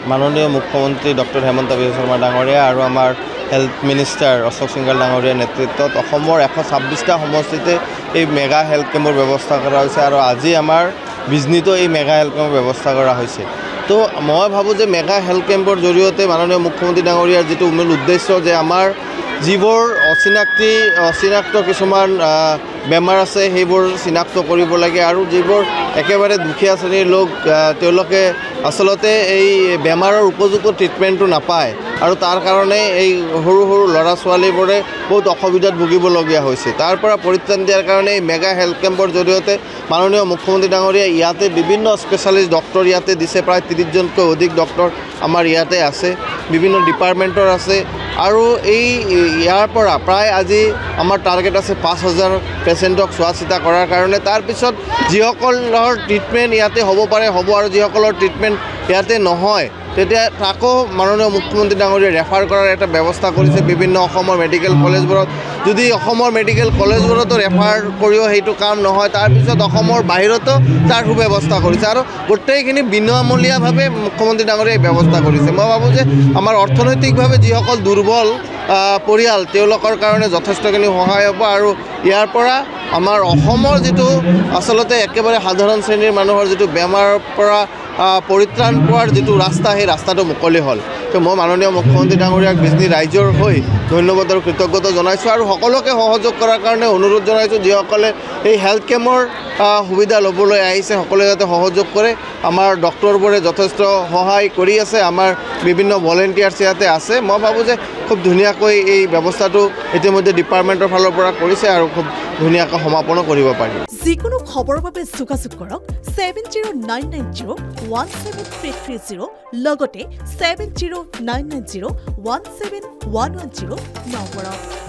মাননীয় মুখ্যমন্ত্ৰী ডক্টৰ হেমন্ত বিশ্ব শৰ্মা ডাঙৰীয়া আৰু আমাৰ হেল্থ মিনিষ্টাৰ অশোক সিংঘল ডাঙৰীয়াৰ নেতৃত্বত অসমৰ 126টা সমষ্টিতে এই মেগা হেল্থ কেম্পৰ ব্যৱস্থা কৰা হৈছে আৰু আজি আমাৰ বিজনীতো এই মেগা হেল্থ কেম্পৰ ব্যৱস্থা কৰা হৈছে। তো মই ভাবোঁ যে মেগা হেল্থ কেম্পৰ জৰিয়তে মাননীয় মুখ্যমন্ত্ৰী ডাঙৰীয়াৰ যিটো মূল উদ্দেশ্য যে আমাৰ যিবোৰ অচিনাক্ত কিছুমান বেমাৰ আছে সেইবোৰ চিনাক্ত কৰিব লাগে আৰু যিবোৰ একেবাৰে দুখীয়া শ্ৰেণীৰ লোক তেওঁলোকে আচলতে এই বেমাৰৰ উপযুক্ত ট্ৰিটমেণ্টটো নাপায় আৰু তাৰ কাৰণে এই সৰু সৰু ল'ৰা ছোৱালীবোৰে বহুত অসুবিধাত ভুগিবলগীয়া হৈছে। তাৰ পৰা পৰিত্ৰাণ দিয়াৰ কাৰণে এই মেগা হেল্থ কেম্পৰ জৰিয়তে মাননীয় মুখ্যমন্ত্ৰী ডাঙৰীয়াই ইয়াতে বিভিন্ন স্পেচিয়েলিষ্ট ডক্টৰ ইয়াতে দিছে, প্ৰায় 30জনকৈ অধিক ডক্টৰ আমাৰ ইয়াতে আছে, বিভিন্ন ডিপাৰ্টমেণ্টৰ আছে আৰু ইয়াৰ পৰা প্ৰায় আজি আমাৰ টাৰ্গেট আছে 5000 পেচেণ্টক চোৱা চিতা কৰাৰ কাৰণে। তাৰপিছত যিসকলৰ ট্ৰিটমেণ্ট ইয়াতে হ'ব পাৰে হ'ব আৰু যিসকলৰ ট্ৰিটমেণ্ট ইয়াতে নহয় তেতিয়া তাকো মাননীয় মুখ্যমন্ত্ৰী ডাঙৰীয়াই ৰেফাৰ কৰাৰ এটা ব্যৱস্থা কৰিছে বিভিন্ন অসমৰ মেডিকেল কলেজবোৰত। যদি অসমৰ মেডিকেল কলেজবোৰতো ৰেফাৰ কৰিও সেইটো কাম নহয় তাৰপিছত অসমৰ বাহিৰতো তাৰ সুব্যৱস্থা কৰিছে আৰু গোটেইখিনি বিনামূলীয়াভাৱে মুখ্যমন্ত্ৰী ডাঙৰীয়াই ব্যৱস্থা কৰিছে। মই ভাবোঁ যে আমাৰ অৰ্থনৈতিকভাৱে যিসকল দুৰ্বল পৰিয়াল তেওঁলোকৰ কাৰণে যথেষ্টখিনি সহায় হ'ব আৰু ইয়াৰ পৰা আমাৰ অসমৰ যিটো আচলতে একেবাৰে সাধাৰণ শ্ৰেণীৰ মানুহৰ যিটো বেমাৰৰ পৰা পৰিত্ৰাণ পোৱাৰ যিটো ৰাস্তা সেই ৰাস্তাটো মুকলি হ'ল। তো মই মাননীয় মুখ্যমন্ত্ৰী ডাঙৰীয়াক বিজনী ৰাইজৰ হৈ ধন্যবাদ আৰু কৃতজ্ঞতা জনাইছোঁ আৰু সকলোকে সহযোগ কৰাৰ কাৰণে অনুৰোধ জনাইছোঁ যিসকলে এই হেল্থ কেম্পৰ সুবিধা ল'বলৈ আহিছে সকলোৱে যাতে সহযোগ কৰে। আমাৰ ডক্টৰবোৰে যথেষ্ট সহায় কৰি আছে, আমাৰ বিভিন্ন ভলেণ্টিয়াৰ্ছ ইয়াতে আছে। মই ভাবোঁ যে খুব ধুনীয়াকৈ এই ব্যৱস্থাটো ইতিমধ্যে ডিপাৰ্টমেণ্টৰ ফালৰ পৰা কৰিছে আৰু খুব ধুনীয়াকৈ সমাপনো কৰিব পাৰি। যিকোনো খবৰৰ বাবে যোগাযোগ কৰক 7099017330 লগতে 7099017110 নম্বৰত।